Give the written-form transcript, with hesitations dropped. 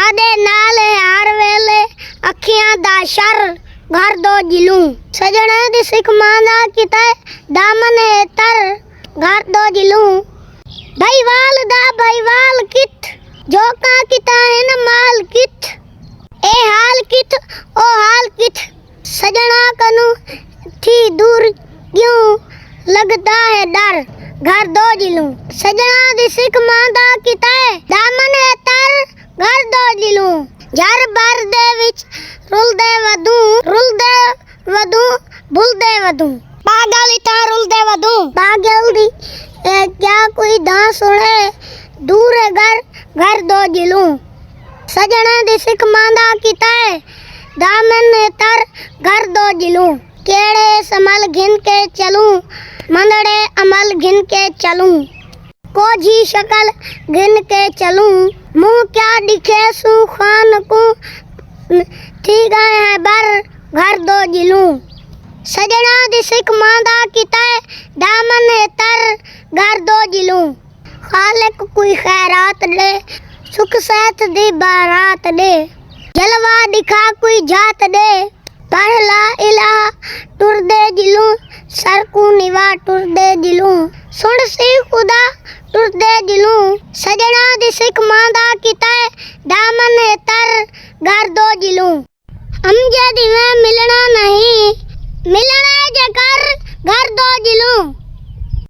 साडे नाल है हर वेले अखियां दा शर घर दो जिलूं सजने दी सिख मांदा किते दामन है तर घर दो जिलूं भाईवाल कित जोका किता है न माल कित ए हाल कित ओ हाल कित सजना कनु थी दूर क्यों लगता है डर घर दो जिलूं सजना दी सिख मांदा किते दामन है तर घर दो जिलूं जर भर दे विच रुलदे वधू भुलदे वधू पागल इता रुलदे वधू पागल दी क्या कोई दा सुने दूर घर दो जिलूं सजना दी सिख मांदा किता दामन है तर घर दो जिलूं केड़े समल घिन के चलूं मंदड़े अमल घिन के चलूं कोझी शकल घिन के चलूं मुंह क्या दिखे सू खान को थी गए हैं बर घर दो जिलूं सजना दी सिख मांदा किता दामन है तर घर दो जिलूं खालिक कोई खैरात दे सुख सेहत दी बारात दे जलवा दिखा कोई जात दे